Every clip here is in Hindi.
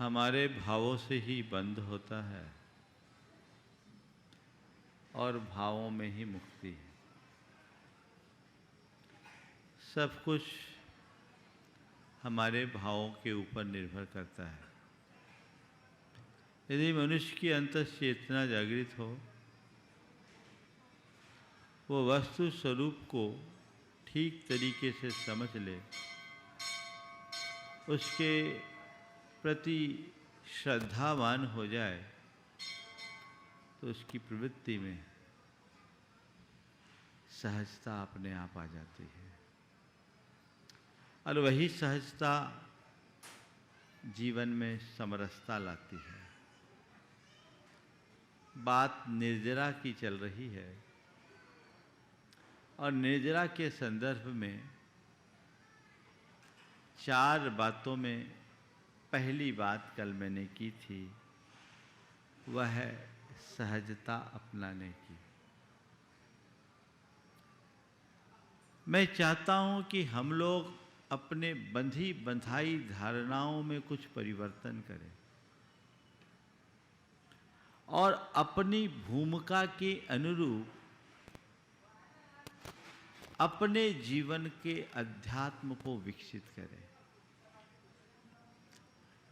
हमारे भावों से ही बंध होता है और भावों में ही मुक्ति है। सब कुछ हमारे भावों के ऊपर निर्भर करता है। यदि मनुष्य की अंतःचेतना जागृत हो, वो वस्तु स्वरूप को ठीक तरीके से समझ ले, उसके प्रति श्रद्धावान हो जाए, तो उसकी प्रवृत्ति में सहजता अपने आप आ जाती है। और वही सहजता जीवन में समरसता लाती है। बात निर्जरा की चल रही है और निर्जरा के संदर्भ में 4 बातों में पहली बात कल मैंने की थी, वह है सहजता अपनाने की। मैं चाहता हूं कि हम लोग अपने बंधी बंधाई धारणाओं में कुछ परिवर्तन करें और अपनी भूमिका के अनुरूप अपने जीवन के अध्यात्म को विकसित करें।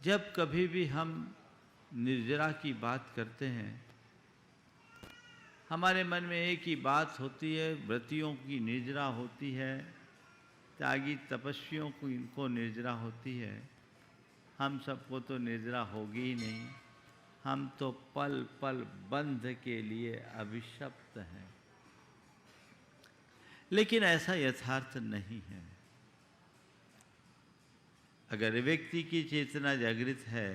जब कभी भी हम निर्जरा की बात करते हैं, हमारे मन में एक ही बात होती है, व्रतियों की निर्जरा होती है, त्यागी तपस्वियों को इनको निर्जरा होती है। हम सबको तो निर्जरा होगी ही नहीं, हम तो पल पल बंध के लिए अभिशप्त हैं। लेकिन ऐसा यथार्थ नहीं है। अगर व्यक्ति की चेतना जागृत है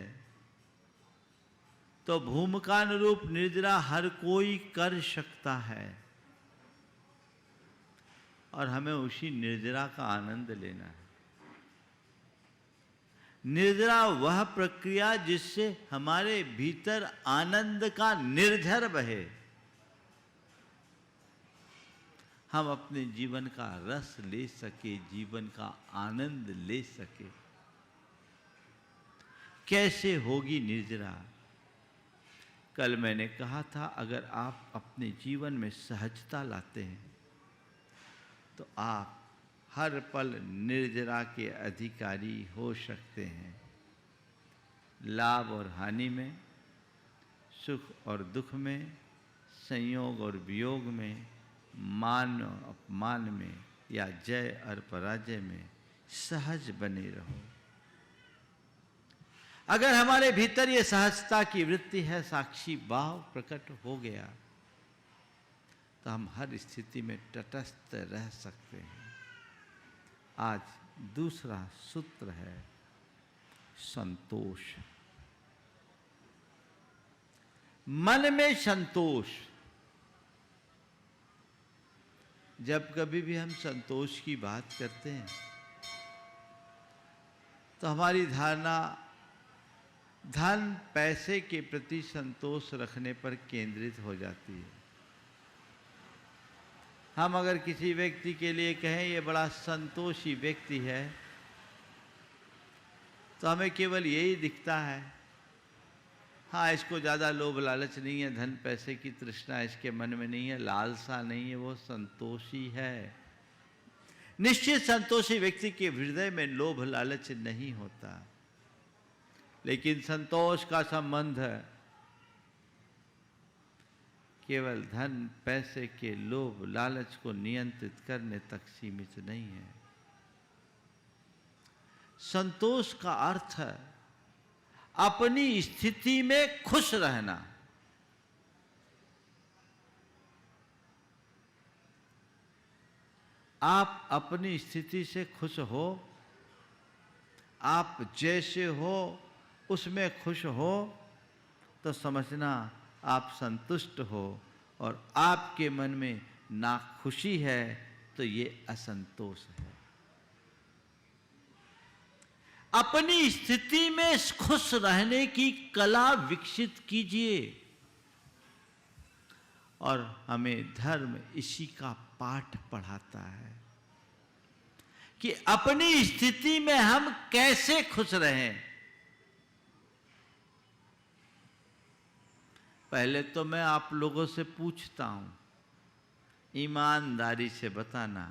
तो भूमिकानुरूप निर्जरा हर कोई कर सकता है और हमें उसी निर्जरा का आनंद लेना है। निर्जरा वह प्रक्रिया जिससे हमारे भीतर आनंद का निर्झर बहे, हम अपने जीवन का रस ले सके, जीवन का आनंद ले सके। कैसे होगी निर्जरा? कल मैंने कहा था, अगर आप अपने जीवन में सहजता लाते हैं तो आप हर पल निर्जरा के अधिकारी हो सकते हैं। लाभ और हानि में, सुख और दुख में, संयोग और वियोग में, मान और अपमान में या जय और पराजय में सहज बने रहो। अगर हमारे भीतर ये सहजता की वृत्ति है, साक्षी भाव प्रकट हो गया, तो हम हर स्थिति में तटस्थ रह सकते हैं। आज दूसरा सूत्र है संतोष। मन में संतोष। जब कभी भी हम संतोष की बात करते हैं तो हमारी धारणा धन पैसे के प्रति संतोष रखने पर केंद्रित हो जाती है। हम अगर किसी व्यक्ति के लिए कहें ये बड़ा संतोषी व्यक्ति है, तो हमें केवल यही दिखता है, हाँ इसको ज़्यादा लोभ लालच नहीं है, धन पैसे की तृष्णा इसके मन में नहीं है, लालसा नहीं है, वो संतोषी है। निश्चित संतोषी व्यक्ति के हृदय में लोभ लालच नहीं होता, लेकिन संतोष का संबंध केवल धन पैसे के लोभ लालच को नियंत्रित करने तक सीमित नहीं है। संतोष का अर्थ है अपनी स्थिति में खुश रहना। आप अपनी स्थिति से खुश हो, आप जैसे हो उसमें खुश हो, तो समझना आप संतुष्ट हो, और आपके मन में ना खुशी है तो ये असंतोष है। अपनी स्थिति में खुश रहने की कला विकसित कीजिए, और हमें धर्म इसी का पाठ पढ़ाता है कि अपनी स्थिति में हम कैसे खुश रहें। पहले तो मैं आप लोगों से पूछता हूं, ईमानदारी से बताना,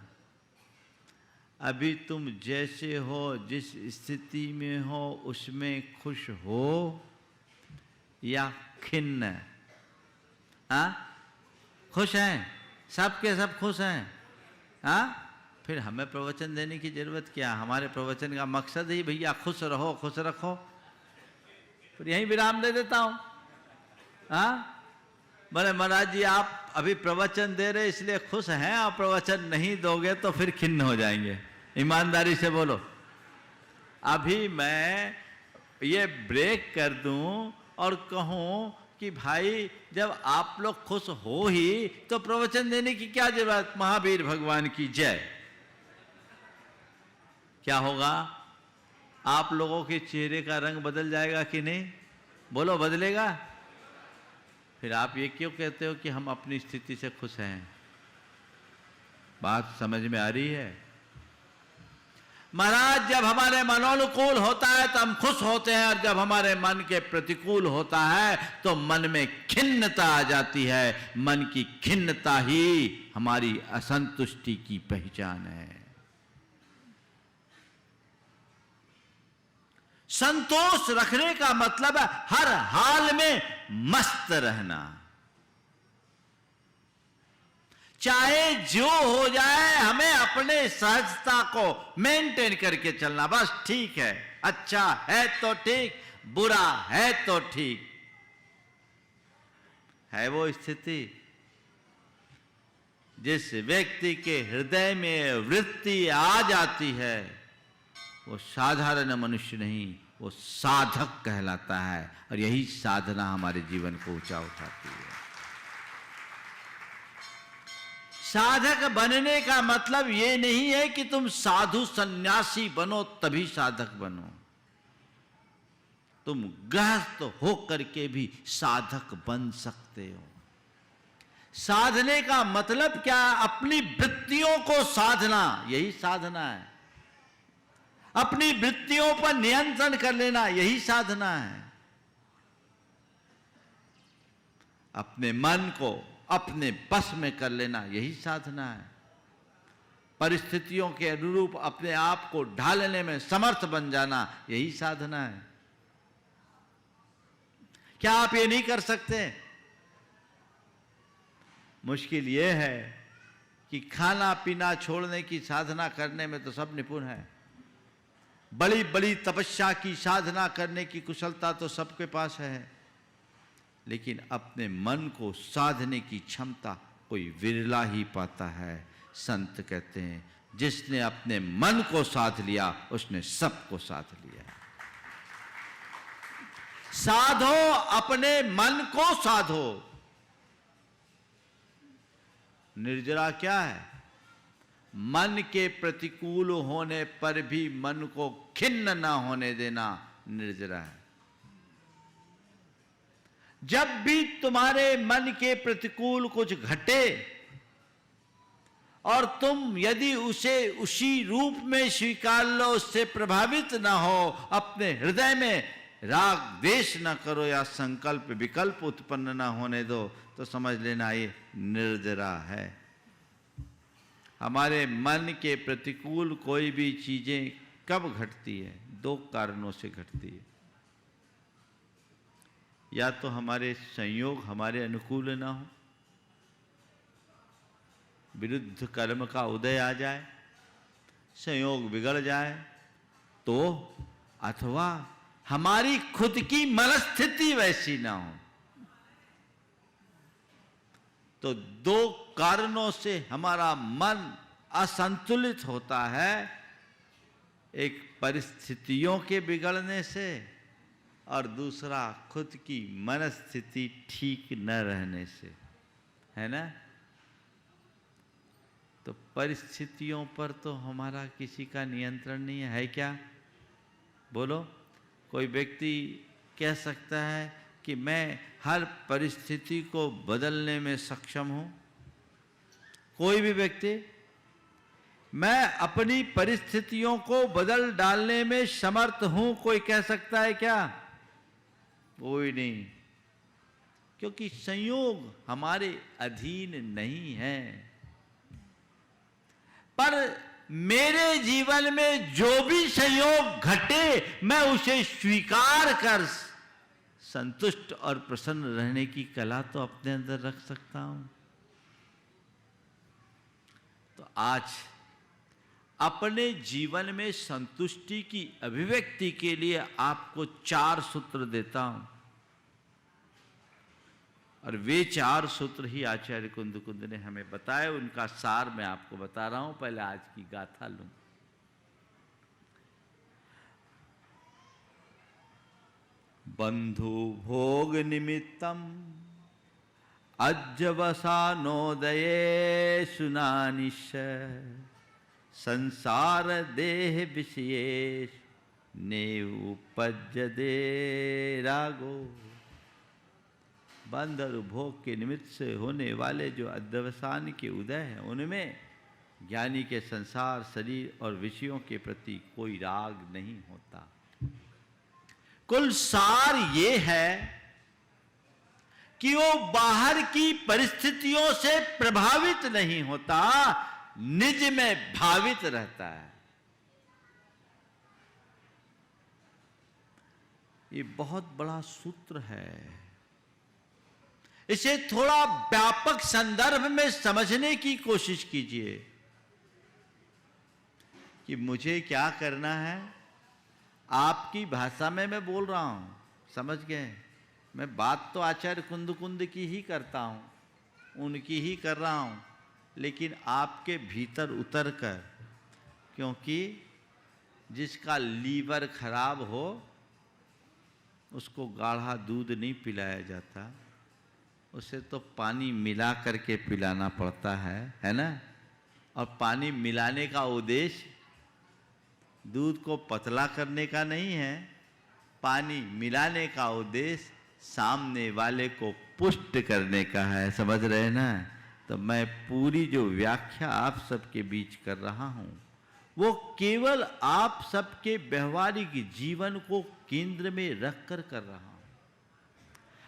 अभी तुम जैसे हो, जिस स्थिति में हो, उसमें खुश हो या खिन्न? हाँ, खुश हैं? सब के सब खुश हैं? हाँ, फिर हमें प्रवचन देने की जरूरत क्या? हमारे प्रवचन का मकसद ही भैया खुश रहो, खुश रखो। फिर यहीं विराम दे देता हूं। हाँ, बोले महाराज जी आप अभी प्रवचन दे रहे इसलिए खुश हैं, आप प्रवचन नहीं दोगे तो फिर खिन्न हो जाएंगे। ईमानदारी से बोलो। अभी मैं ये ब्रेक कर दूं और कहूं कि भाई जब आप लोग खुश हो ही तो प्रवचन देने की क्या जरूरत? महावीर भगवान की जय। क्या होगा? आप लोगों के चेहरे का रंग बदल जाएगा कि नहीं? बोलो, बदलेगा? फिर आप ये क्यों कहते हो कि हम अपनी स्थिति से खुश हैं? बात समझ में आ रही है? महाराज जब हमारे मनोनुकूल होता है तो हम खुश होते हैं, और जब हमारे मन के प्रतिकूल होता है तो मन में खिन्नता आ जाती है। मन की खिन्नता ही हमारी असंतुष्टि की पहचान है। संतोष रखने का मतलब है हर हाल में मस्त रहना, चाहे जो हो जाए हमें अपने सहजता को मेंटेन करके चलना। बस ठीक है, अच्छा है तो ठीक, बुरा है तो ठीक है। वो स्थिति जिस व्यक्ति के हृदय में वृत्ति आ जाती है वो साधारण मनुष्य नहीं, वो साधक कहलाता है। और यही साधना हमारे जीवन को ऊंचा उठाती है। साधक बनने का मतलब ये नहीं है कि तुम साधु सन्यासी बनो तभी साधक बनो। तुम गृहस्थ होकर के भी साधक बन सकते हो। साधने का मतलब क्या? अपनी वृत्तियों को साधना, यही साधना है। अपनी वृत्तियों पर नियंत्रण कर लेना, यही साधना है। अपने मन को अपने बस में कर लेना, यही साधना है। परिस्थितियों के अनुरूप अपने आप को ढालने में समर्थ बन जाना, यही साधना है। क्या आप ये नहीं कर सकते? मुश्किल ये है कि खाना पीना छोड़ने की साधना करने में तो सब निपुण है। बड़ी बड़ी तपस्या की साधना करने की कुशलता तो सबके पास है, लेकिन अपने मन को साधने की क्षमता कोई विरला ही पाता है। संत कहते हैं जिसने अपने मन को साध लिया उसने सबको साध लिया। साधो, अपने मन को साधो। निर्जरा क्या है? मन के प्रतिकूल होने पर भी मन को खिन्न ना होने देना निर्जरा है। जब भी तुम्हारे मन के प्रतिकूल कुछ घटे और तुम यदि उसे उसी रूप में स्वीकार लो, उससे प्रभावित ना हो, अपने हृदय में राग द्वेष ना करो या संकल्प विकल्प उत्पन्न ना होने दो, तो समझ लेना ये निर्जरा है। हमारे मन के प्रतिकूल कोई भी चीजें कब घटती है? दो कारणों से घटती है। या तो हमारे संयोग हमारे अनुकूल ना हो, विरुद्ध कर्म का उदय आ जाए, संयोग बिगड़ जाए, तो अथवा हमारी खुद की मनस्थिति वैसी ना हो। तो दो कारणों से हमारा मन असंतुलित होता है। एक परिस्थितियों के बिगड़ने से और दूसरा खुद की मनस्थिति ठीक न रहने से, है ना? तो परिस्थितियों पर तो हमारा किसी का नियंत्रण नहीं है क्या? बोलो, कोई व्यक्ति कह सकता है कि मैं हर परिस्थिति को बदलने में सक्षम हूं? कोई भी व्यक्ति, मैं अपनी परिस्थितियों को बदल डालने में समर्थ हूं, कोई कह सकता है क्या? कोई नहीं। क्योंकि संयोग हमारे अधीन नहीं है। पर मेरे जीवन में जो भी संयोग घटे, मैं उसे स्वीकार कर संतुष्ट और प्रसन्न रहने की कला तो अपने अंदर रख सकता हूं। तो आज अपने जीवन में संतुष्टि की अभिव्यक्ति के लिए आपको 4 सूत्र देता हूं, और वे 4 सूत्र ही आचार्य कुंद ने हमें बताए। उनका सार मैं आपको बता रहा हूं। पहले आज की गाथा लूं। बंधु भोग निमित्तम अज्जवसानोदये सुनानिश संसार देह विषयेश ने उपज्यते रागो। बंध और भोग के निमित्त से होने वाले जो अध्यवसान के उदय हैं, उनमें ज्ञानी के संसार, शरीर और विषयों के प्रति कोई राग नहीं होता। कुल सार ये है कि वो बाहर की परिस्थितियों से प्रभावित नहीं होता, निज में भावित रहता है। ये बहुत बड़ा सूत्र है। इसे थोड़ा व्यापक संदर्भ में समझने की कोशिश कीजिए कि मुझे क्या करना है। आपकी भाषा में मैं बोल रहा हूं, समझ गए? मैं बात तो आचार्य कुंद की ही करता हूं, उनकी ही कर रहा हूं, लेकिन आपके भीतर उतर कर, क्योंकि जिसका लीवर खराब हो उसको गाढ़ा दूध नहीं पिलाया जाता, उसे तो पानी मिला करके पिलाना पड़ता है ना। और पानी मिलाने का उद्देश्य दूध को पतला करने का नहीं है, पानी मिलाने का उद्देश्य सामने वाले को पुष्ट करने का है। समझ रहे ना? तो मैं पूरी जो व्याख्या आप सबके बीच कर रहा हूं, वो केवल आप सबके व्यवहारिक जीवन को केंद्र में रखकर कर रहा हूं।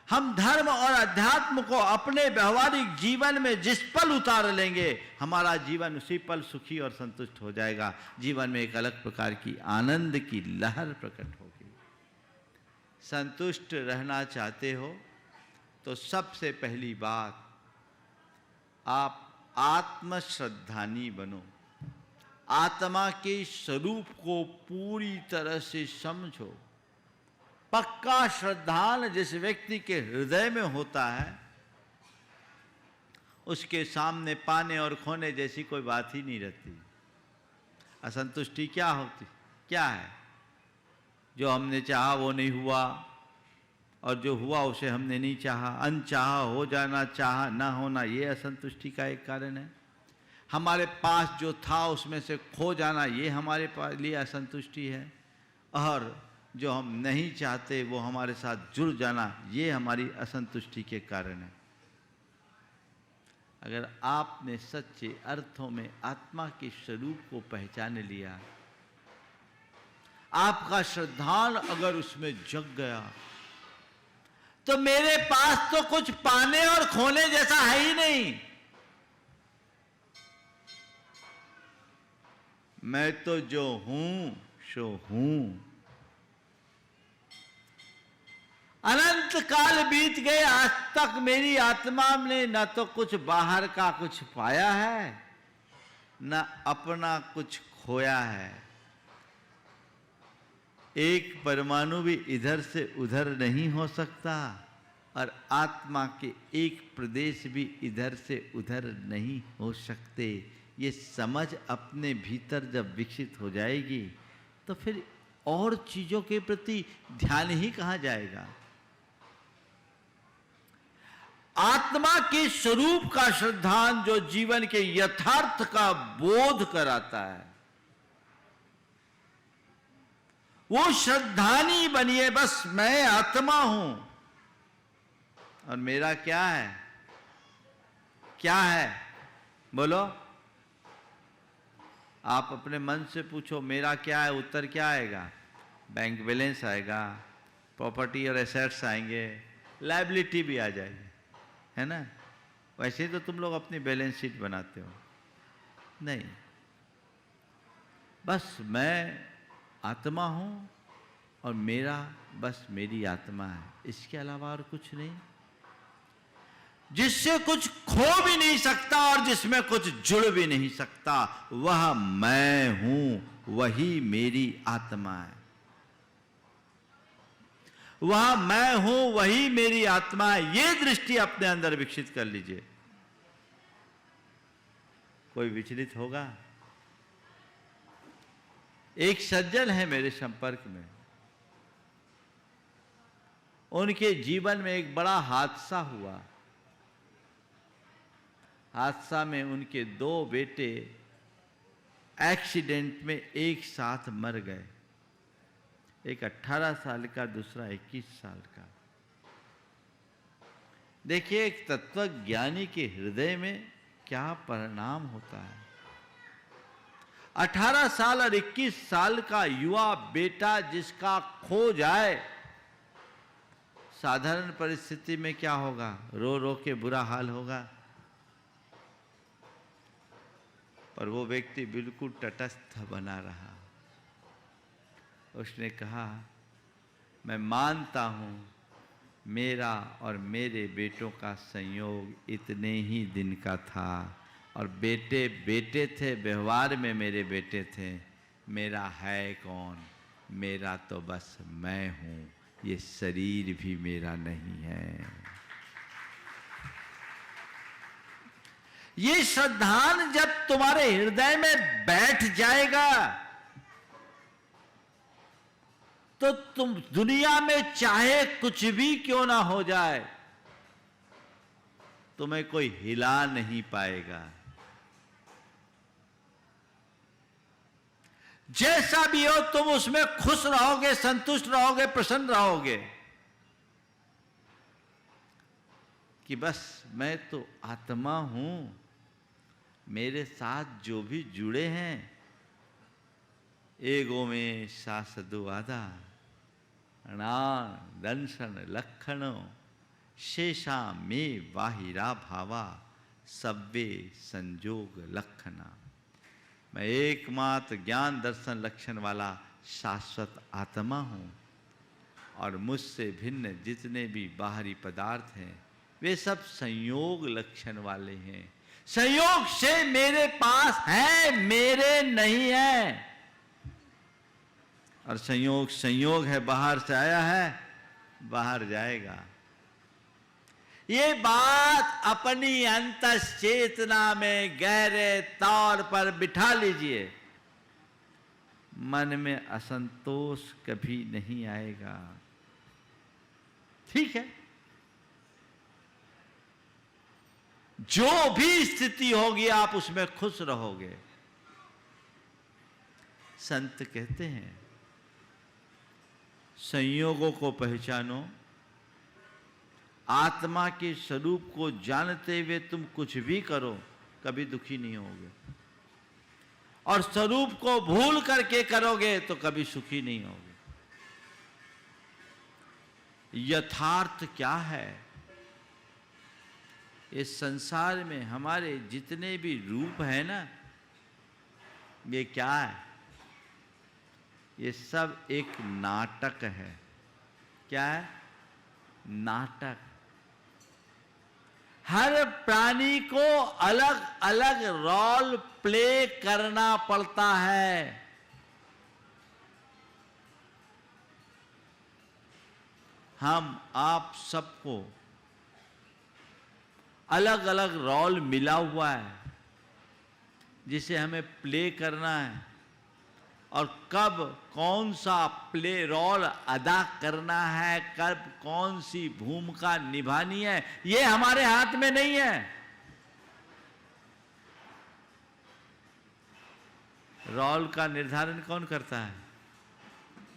हम धर्म और अध्यात्म को अपने व्यवहारिक जीवन में जिस पल उतार लेंगे, हमारा जीवन उसी पल सुखी और संतुष्ट हो जाएगा। जीवन में एक अलग प्रकार की आनंद की लहर प्रकट होगी। संतुष्ट रहना चाहते हो तो सबसे पहली बात, आप आत्मश्रद्धानी बनो। आत्मा के स्वरूप को पूरी तरह से समझो। पक्का श्रद्धान जिस व्यक्ति के हृदय में होता है, उसके सामने पाने और खोने जैसी कोई बात ही नहीं रहती। असंतुष्टि क्या होती, क्या है? जो हमने चाहा वो नहीं हुआ, और जो हुआ उसे हमने नहीं चाहा। अनचाहा हो जाना, चाहा ना होना, ये असंतुष्टि का एक कारण है। हमारे पास जो था उसमें से खो जाना, ये हमारे लिए असंतुष्टि है। और जो हम नहीं चाहते वो हमारे साथ जुड़ जाना, ये हमारी असंतुष्टि के कारण है। अगर आपने सच्चे अर्थों में आत्मा के स्वरूप को पहचान लिया, आपका श्रद्धान अगर उसमें जग गया, तो मेरे पास तो कुछ पाने और खोने जैसा है ही नहीं। मैं तो जो हूं सो हूं। अनंत काल बीत गए, आज तक मेरी आत्मा ने न तो कुछ बाहर का कुछ पाया है, न अपना कुछ खोया है। एक परमाणु भी इधर से उधर नहीं हो सकता, और आत्मा के एक प्रदेश भी इधर से उधर नहीं हो सकते। ये समझ अपने भीतर जब विकसित हो जाएगी, तो फिर और चीजों के प्रति ध्यान ही कहां जाएगा। आत्मा के स्वरूप का श्रद्धान जो जीवन के यथार्थ का बोध कराता है, वो श्रद्धानी बनिए। बस मैं आत्मा हूं, और मेरा क्या है? क्या है? बोलो। आप अपने मन से पूछो मेरा क्या है, उत्तर क्या आएगा? बैंक बैलेंस आएगा, प्रॉपर्टी और एसेट्स आएंगे, लायबिलिटी भी आ जाएगी, है ना। वैसे तो तुम लोग अपनी बैलेंस शीट बनाते हो, नहीं, बस मैं आत्मा हूं और मेरा बस मेरी आत्मा है, इसके अलावा और कुछ नहीं, जिससे कुछ खो भी नहीं सकता और जिसमें कुछ जुड़ भी नहीं सकता, वह मैं हूं, वही मेरी आत्मा है। वह मैं हूं, वही मेरी आत्मा है, ये दृष्टि अपने अंदर विकसित कर लीजिए। कोई विचलित होगा? एक सज्जन है मेरे संपर्क में, उनके जीवन में एक बड़ा हादसा हुआ। हादसा में उनके 2 बेटे एक्सीडेंट में एक साथ मर गए, एक 18 साल का, दूसरा 21 साल का। देखिए, एक तत्वज्ञानी के हृदय में क्या परिणाम होता है। 18 साल और 21 साल का युवा बेटा जिसका खो जाए, साधारण परिस्थिति में क्या होगा? रो रो के बुरा हाल होगा। पर वो व्यक्ति बिल्कुल तटस्थ बना रहा। उसने कहा, मैं मानता हूं मेरा और मेरे बेटों का संयोग इतने ही दिन का था, और बेटे बेटे थे, व्यवहार में मेरे बेटे थे, मेरा है कौन? मेरा तो बस मैं हूं, ये शरीर भी मेरा नहीं है। ये श्रद्धान जब तुम्हारे हृदय में बैठ जाएगा तो तुम दुनिया में चाहे कुछ भी क्यों ना हो जाए, तुम्हें कोई हिला नहीं पाएगा। जैसा भी हो तुम उसमें खुश रहोगे, संतुष्ट रहोगे, प्रसन्न रहोगे कि बस मैं तो आत्मा हूं, मेरे साथ जो भी जुड़े हैं, एगो में शासदु आदा अणान दंशन लक्षणों शेषा में वाहिरा भावा सव्वे संजोग लक्षणा। मैं एकमात्र ज्ञान दर्शन लक्षण वाला शाश्वत आत्मा हूँ, और मुझसे भिन्न जितने भी बाहरी पदार्थ हैं वे सब संयोग लक्षण वाले हैं। संयोग से मेरे पास है, मेरे नहीं है। और संयोग संयोग है, बाहर से आया है, बाहर जाएगा। ये बात अपनी अंतश्चेतना में गहरे तौर पर बिठा लीजिए, मन में असंतोष कभी नहीं आएगा। ठीक है, जो भी स्थिति होगी आप उसमें खुश रहोगे। संत कहते हैं, संयोगों को पहचानो, आत्मा के स्वरूप को जानते हुए तुम कुछ भी करो कभी दुखी नहीं होगे, और स्वरूप को भूल करके करोगे तो कभी सुखी नहीं होगे। यथार्थ क्या है? इस संसार में हमारे जितने भी रूप है ना, ये क्या है? ये सब एक नाटक है। क्या है? नाटक। हर प्राणी को अलग अलग रोल प्ले करना पड़ता है। हम आप सबको अलग अलग रोल मिला हुआ है जिसे हमें प्ले करना है, और कब कौन सा प्ले रोल अदा करना है, कब कौन सी भूमिका निभानी है, ये हमारे हाथ में नहीं है। रोल का निर्धारण कौन करता है?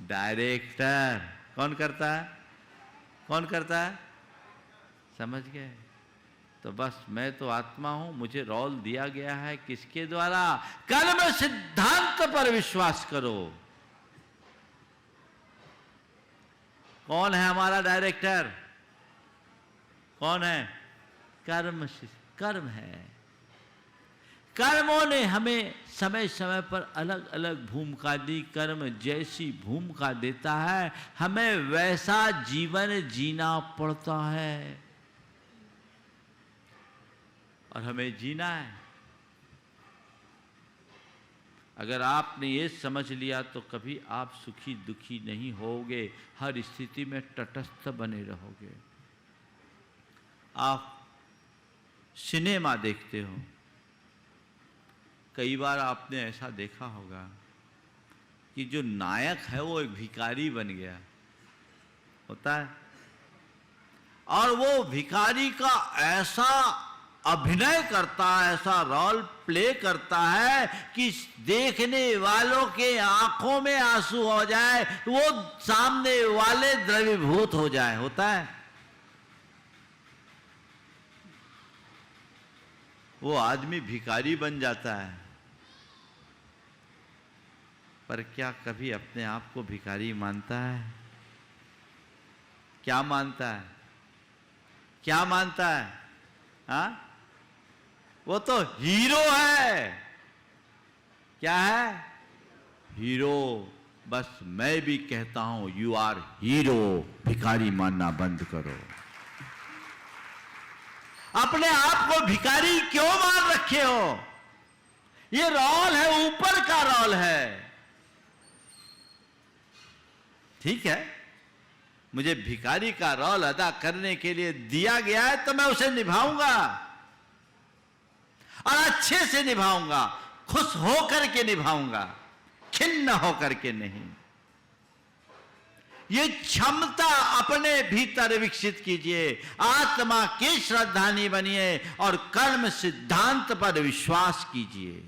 डायरेक्टर। कौन करता है? कौन करता है? समझ गए? तो बस मैं तो आत्मा हूं, मुझे रोल दिया गया है। किसके द्वारा? कर्म सिद्धांत पर विश्वास करो। कौन है हमारा डायरेक्टर? कौन है? कर्म कर्म है। कर्मों ने हमें समय समय पर अलग अलग भूमिका दी। कर्म जैसी भूमिका देता है हमें वैसा जीवन जीना पड़ता है, और हमें जीना है। अगर आपने ये समझ लिया तो कभी आप सुखी दुखी नहीं होगे, हर स्थिति में तटस्थ बने रहोगे। आप सिनेमा देखते हो, कई बार आपने ऐसा देखा होगा कि जो नायक है वो एक भिखारी बन गया होता है, और वो भिखारी का ऐसा अभिनय करता है, ऐसा रोल प्ले करता है कि देखने वालों के आंखों में आंसू हो जाए, वो सामने वाले द्रवीभूत हो जाए, होता है। वो आदमी भिखारी बन जाता है। पर क्या कभी अपने आप को भिखारी मानता है? क्या मानता है? क्या मानता है? हाँ, वो तो हीरो है। क्या है? हीरो। बस मैं भी कहता हूं यू आर हीरो। भिखारी मानना बंद करो। अपने आप को भिखारी क्यों मान रखे हो? ये रोल है, ऊपर का रोल है। ठीक है, मुझे भिखारी का रोल अदा करने के लिए दिया गया है तो मैं उसे निभाऊंगा, और अच्छे से निभाऊंगा, खुश होकर के निभाऊंगा, खिन्न होकर के नहीं। ये क्षमता अपने भीतर विकसित कीजिए, आत्मा की श्रद्धानी बनिए और कर्म सिद्धांत पर विश्वास कीजिए।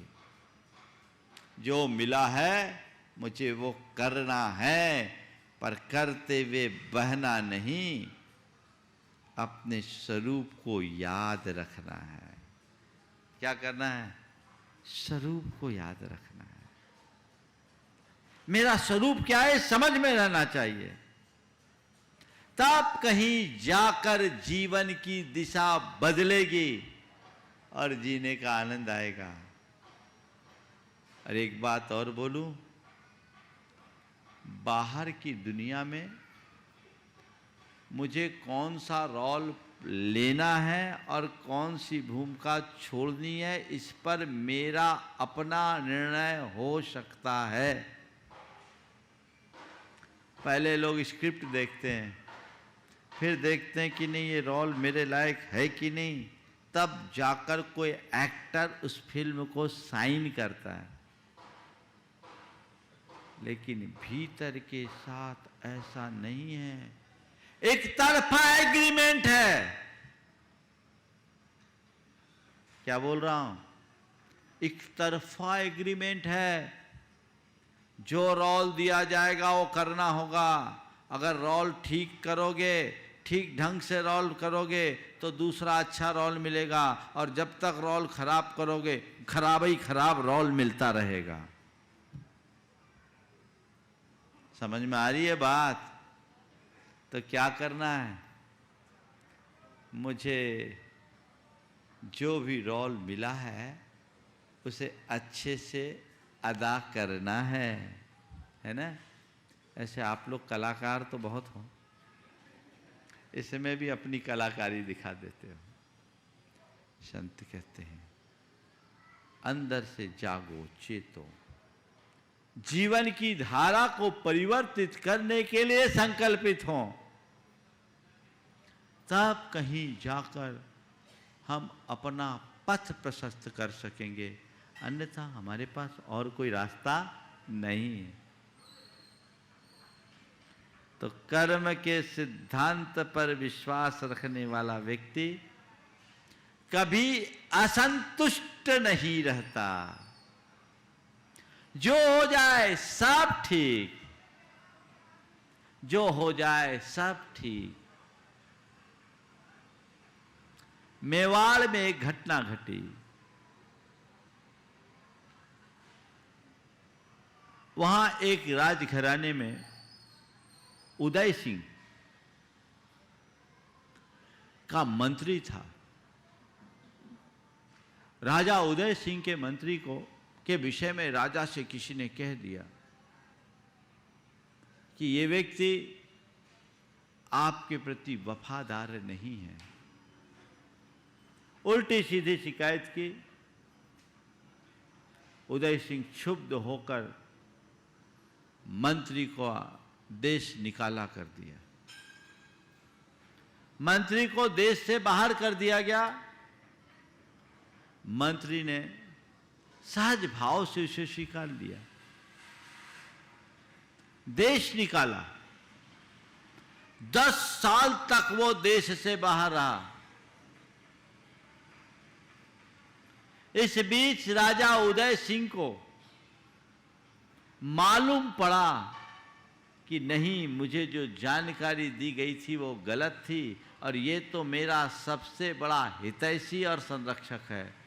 जो मिला है मुझे वो करना है, पर करते हुए बहना नहीं, अपने स्वरूप को याद रखना है। क्या करना है? स्वरूप को याद रखना है। मेरा स्वरूप क्या है समझ में रहना चाहिए, तब कहीं जाकर जीवन की दिशा बदलेगी और जीने का आनंद आएगा। और एक बात और बोलूं, बाहर की दुनिया में मुझे कौन सा रोल लेना है और कौन सी भूमिका छोड़नी है, इस पर मेरा अपना निर्णय हो सकता है। पहले लोग स्क्रिप्ट देखते हैं, फिर देखते हैं कि नहीं ये रोल मेरे लायक है कि नहीं, तब जाकर कोई एक्टर उस फिल्म को साइन करता है। लेकिन भीतर के साथ ऐसा नहीं है, एक तरफा एग्रीमेंट है। क्या बोल रहा हूं? एक तरफा एग्रीमेंट है। जो रोल दिया जाएगा वो करना होगा। अगर रोल ठीक करोगे, ठीक ढंग से रोल करोगे तो दूसरा अच्छा रोल मिलेगा, और जब तक रोल खराब करोगे खराब ही खराब रोल मिलता रहेगा। समझ में आ रही है बात? तो क्या करना है? मुझे जो भी रोल मिला है उसे अच्छे से अदा करना है ना? ऐसे आप लोग कलाकार तो बहुत हो, इसमें भी अपनी कलाकारी दिखा देते हो। संत कहते हैं अंदर से जागो, चेतो, जीवन की धारा को परिवर्तित करने के लिए संकल्पित हो, तब कहीं जाकर हम अपना पथ प्रशस्त कर सकेंगे। अन्यथा हमारे पास और कोई रास्ता नहीं है। तो कर्म के सिद्धांत पर विश्वास रखने वाला व्यक्ति कभी असंतुष्ट नहीं रहता। जो हो जाए सब ठीक, जो हो जाए सब ठीक। मेवाड़ में एक घटना घटी। वहां एक राजघराने में उदय सिंह का मंत्री था। राजा उदय सिंह के मंत्री को के विषय में राजा से किसी ने कह दिया कि ये व्यक्ति आपके प्रति वफादार नहीं है। उल्टी सीधी शिकायत की। उदय सिंह क्षुब्ध होकर मंत्री को देश निकाला कर दिया। मंत्री को देश से बाहर कर दिया गया। मंत्री ने सहज भाव से उसे स्वीकार लिया, देश निकाला। 10 साल तक वो देश से बाहर रहा। इस बीच राजा उदय सिंह को मालूम पड़ा कि नहीं, मुझे जो जानकारी दी गई थी वो गलत थी और ये तो मेरा सबसे बड़ा हितैषी और संरक्षक है।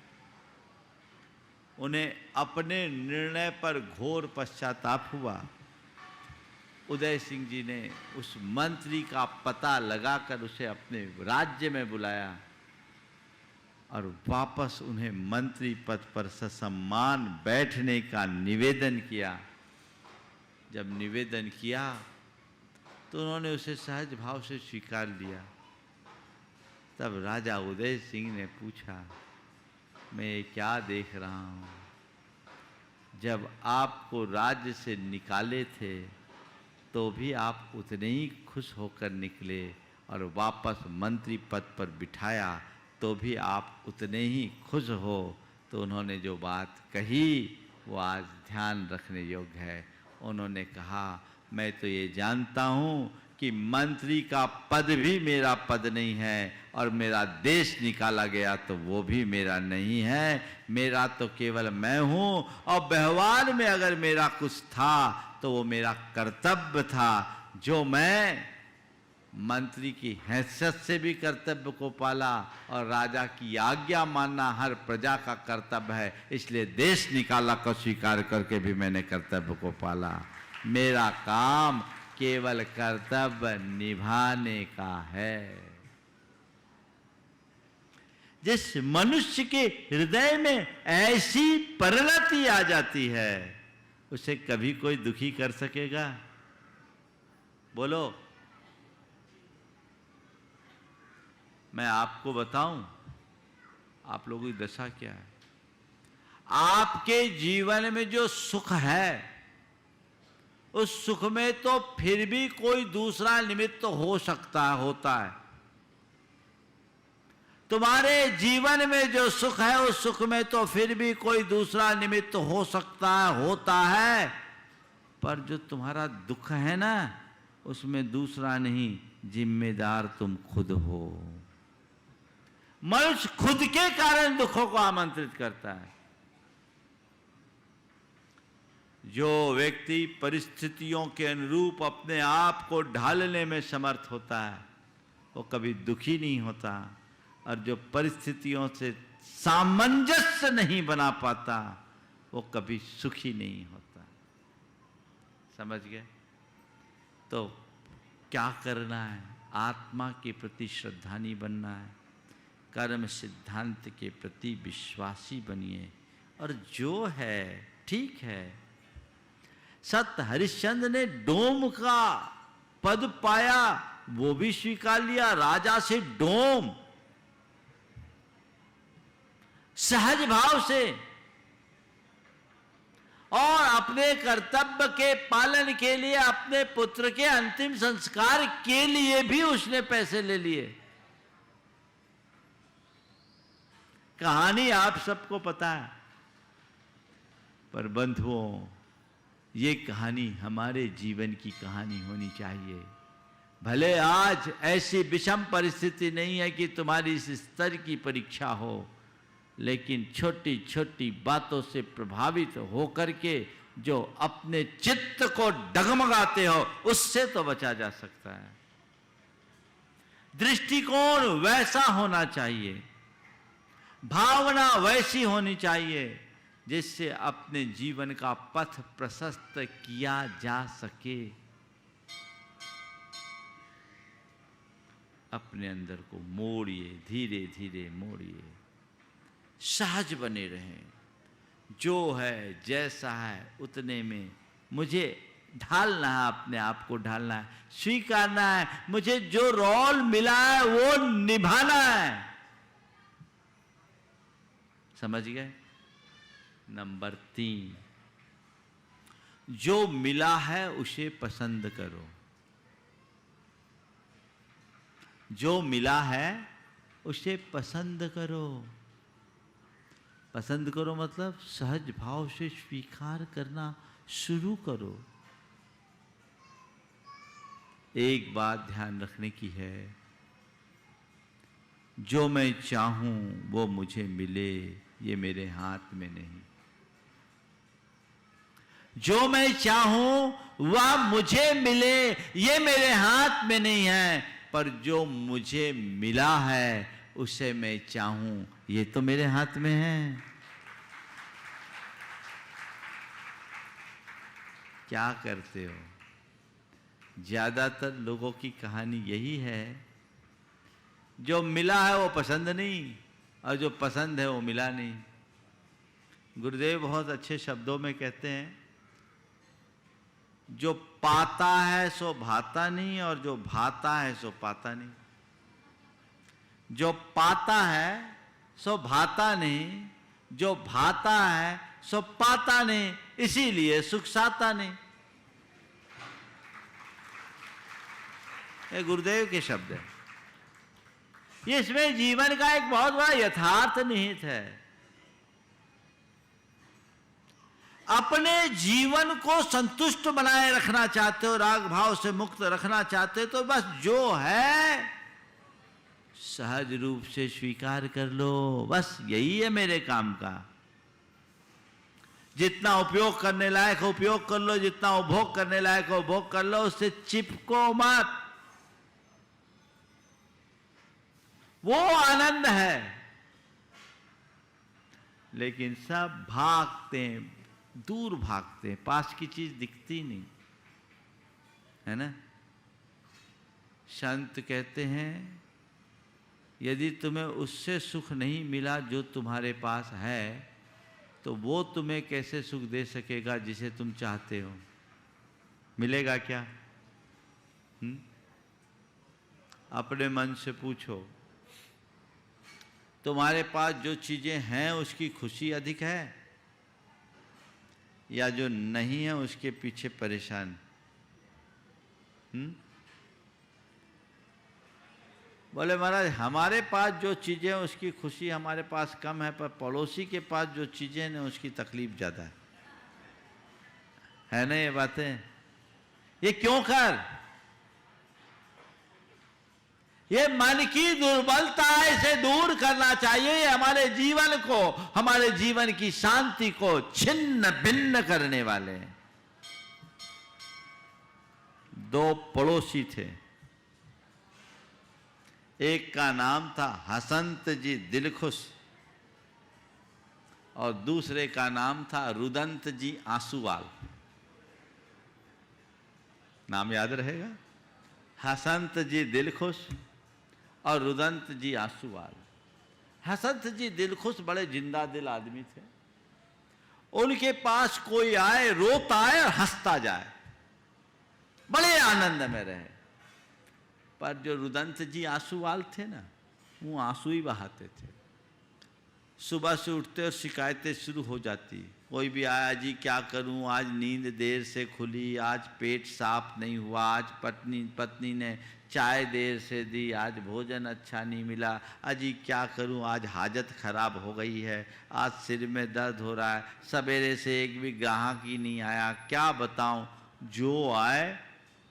उन्हें अपने निर्णय पर घोर पश्चाताप हुआ। उदय सिंह जी ने उस मंत्री का पता लगाकर उसे अपने राज्य में बुलाया और वापस उन्हें मंत्री पद पर ससम्मान बैठने का निवेदन किया। जब निवेदन किया तो उन्होंने उसे सहज भाव से स्वीकार लिया। तब राजा उदय सिंह ने पूछा, मैं क्या देख रहा हूँ? जब आपको राज्य से निकाले थे तो भी आप उतने ही खुश होकर निकले और वापस मंत्री पद पर बिठाया तो भी आप उतने ही खुश हो। तो उन्होंने जो बात कही वो आज ध्यान रखने योग्य है। उन्होंने कहा, मैं तो ये जानता हूँ कि मंत्री का पद भी मेरा पद नहीं है और मेरा देश निकाला गया तो वो भी मेरा नहीं है। मेरा तो केवल मैं हूँ और व्यवहार में अगर मेरा कुछ था तो वो मेरा कर्तव्य था, जो मैं मंत्री की हैसियत से भी कर्तव्य को पाला और राजा की आज्ञा मानना हर प्रजा का कर्तव्य है। इसलिए देश निकाला को स्वीकार करके भी मैंने कर्तव्य को पाला। मेरा काम केवल कर्तव्य निभाने का है। जिस मनुष्य के हृदय में ऐसी परिणति आ जाती है उसे कभी कोई दुखी कर सकेगा? बोलो। मैं आपको बताऊं आप लोगों की दशा क्या है। आपके जीवन में जो सुख है उस सुख में तो फिर भी कोई दूसरा निमित्त हो सकता होता है। तुम्हारे जीवन में जो सुख है उस सुख में तो फिर भी कोई दूसरा निमित्त हो सकता है, होता है, पर जो तुम्हारा दुख है ना उसमें दूसरा नहीं, जिम्मेदार तुम खुद हो। मनुष्य खुद के कारण दुखों को आमंत्रित करता है। जो व्यक्ति परिस्थितियों के अनुरूप अपने आप को ढालने में समर्थ होता है वो कभी दुखी नहीं होता, और जो परिस्थितियों से सामंजस्य नहीं बना पाता वो कभी सुखी नहीं होता। समझ गए? तो क्या करना है? आत्मा के प्रति श्रद्धानी बनना है, कर्म सिद्धांत के प्रति विश्वासी बनिए, और जो है ठीक है। सत हरिश्चंद्र ने डोम का पद पाया, वो भी स्वीकार लिया, राजा से डोम, सहज भाव से, और अपने कर्तव्य के पालन के लिए अपने पुत्र के अंतिम संस्कार के लिए भी उसने पैसे ले लिए। कहानी आप सबको पता है, पर बंधुओं ये कहानी हमारे जीवन की कहानी होनी चाहिए। भले आज ऐसी विषम परिस्थिति नहीं है कि तुम्हारी इस स्तर की परीक्षा हो, लेकिन छोटी छोटी बातों से प्रभावित होकर के जो अपने चित्त को डगमगाते हो उससे तो बचा जा सकता है। दृष्टिकोण वैसा होना चाहिए, भावना वैसी होनी चाहिए जिससे अपने जीवन का पथ प्रशस्त किया जा सके। अपने अंदर को मोड़िए, धीरे धीरे मोड़िए, सहज बने रहें। जो है जैसा है उतने में मुझे ढालना है, अपने आप को ढालना है, स्वीकारना है। मुझे जो रोल मिला है वो निभाना है। समझ गए? नंबर 3, जो मिला है उसे पसंद करो। जो मिला है उसे पसंद करो। पसंद करो मतलब सहज भाव से स्वीकार करना शुरू करो। एक बात ध्यान रखने की है, जो मैं चाहूं वो मुझे मिले, ये मेरे हाथ में नहीं। जो मैं चाहूं वह मुझे मिले, ये मेरे हाथ में नहीं है। पर जो मुझे मिला है उसे मैं चाहूं, ये तो मेरे हाथ में है। क्या करते हो? ज्यादातर लोगों की कहानी यही है, जो मिला है वो पसंद नहीं और जो पसंद है वो मिला नहीं। गुरुदेव बहुत अच्छे शब्दों में कहते हैं, जो पाता है सो भाता नहीं और जो भाता है सो पाता नहीं। जो पाता है सो भाता नहीं, जो भाता है सो पाता नहीं, इसीलिए सुख साता नहीं। ये गुरुदेव के शब्द है। ये इसमें जीवन का एक बहुत बड़ा यथार्थ निहित है। अपने जीवन को संतुष्ट बनाए रखना चाहते हो, राग भाव से मुक्त रखना चाहते हो, तो बस जो है सहज रूप से स्वीकार कर लो। बस यही है मेरे काम का। जितना उपयोग करने लायक हो उपयोग कर लो, जितना उपभोग करने लायक हो उपभोग कर लो, उससे चिपको मत। वो आनंद है। लेकिन सब भागते हैं, दूर भागते हैं, पास की चीज दिखती नहीं है ना। संत कहते हैं, यदि तुम्हें उससे सुख नहीं मिला जो तुम्हारे पास है, तो वो तुम्हें कैसे सुख दे सकेगा जिसे तुम चाहते हो? मिलेगा क्या? अपने मन से पूछो, तुम्हारे पास जो चीजें हैं उसकी खुशी अधिक है या जो नहीं है उसके पीछे परेशान? बोले महाराज, हमारे पास जो चीजें हैं उसकी खुशी हमारे पास कम है, पर पड़ोसी के पास जो चीजें हैं उसकी तकलीफ ज्यादा है ना। ये बातें ये क्यों कर? ये मन की दुर्बलता है, इसे दूर करना चाहिए। ये हमारे जीवन को, हमारे जीवन की शांति को छिन्न भिन्न करने वाले। 2 पड़ोसी थे, एक का नाम था हसंत जी दिलखुश और दूसरे का नाम था रुदंत जी आंसूवाल। नाम याद रहेगा, हसंत जी दिलखुश और रुदंत जी आंसूवाल। हसंत जी दिलखुश बड़े जिंदा दिल आदमी थे। उनके पास कोई आए, रोता आए और हंसता जाए, बड़े आनंद में रहे। पर जो रुदंत जी आंसूवाल थे ना, वो आंसू ही बहाते थे। सुबह से उठते और शिकायतें शुरू हो जाती। कोई भी आया, जी क्या करूं, आज नींद देर से खुली, आज पेट साफ नहीं हुआ, आज पत्नी ने चाय देर से दी, आज भोजन अच्छा नहीं मिला, अजी क्या करूं, आज हाजत खराब हो गई है, आज सिर में दर्द हो रहा है, सवेरे से एक भी ग्राहक ही नहीं आया, क्या बताऊं। जो आए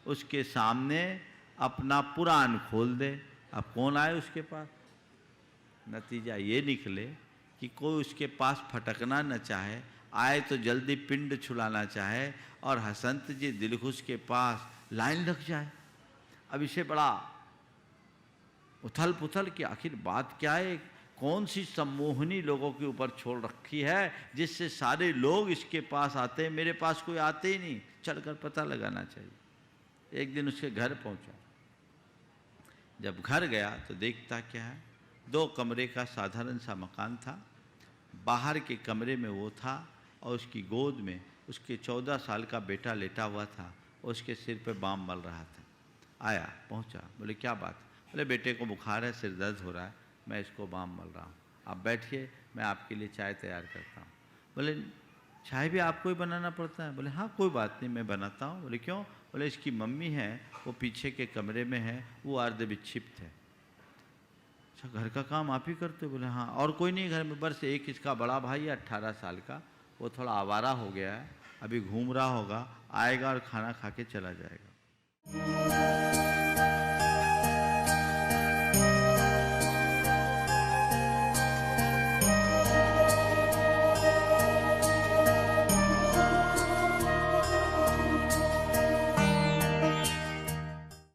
उसके सामने अपना पुराण खोल दे। अब कौन आए उसके पास? नतीजा ये निकले कि कोई उसके पास फटकना न चाहे, आए तो जल्दी पिंड छुलाना चाहे, और हसंत जी दिलखुश के पास लाइन लग जाए। अब इसे बड़ा उथल पुथल कि आखिर बात क्या है, कौन सी सम्मोहनी लोगों के ऊपर छोड़ रखी है जिससे सारे लोग इसके पास आते हैं, मेरे पास कोई आते ही नहीं, चलकर पता लगाना चाहिए। एक दिन उसके घर पहुंचा, जब घर गया तो देखता क्या है, 2 कमरे का साधारण सा मकान था। बाहर के कमरे में वो था और उसकी गोद में उसके 14 साल का बेटा लेटा हुआ था और उसके सिर पे बाम मल रहा था। आया, पहुंचा, बोले क्या बात? बोले बेटे को बुखार है, सिर दर्द हो रहा है, मैं इसको बाम मल रहा हूँ, आप बैठिए, मैं आपके लिए चाय तैयार करता हूँ। बोले चाय भी आपको ही बनाना पड़ता है? बोले हाँ कोई बात नहीं, मैं बनाता हूँ। बोले क्यों? बोले इसकी मम्मी है, वो पीछे के कमरे में है, वो अर्ध विक्षिप्त है। अच्छा, घर का काम आप ही करते हो? बोले हाँ। और कोई नहीं घर में? बस एक इसका बड़ा भाई है 18 साल का, वो थोड़ा आवारा हो गया है, अभी घूम रहा होगा, आएगा और खाना खा के चला जाएगा।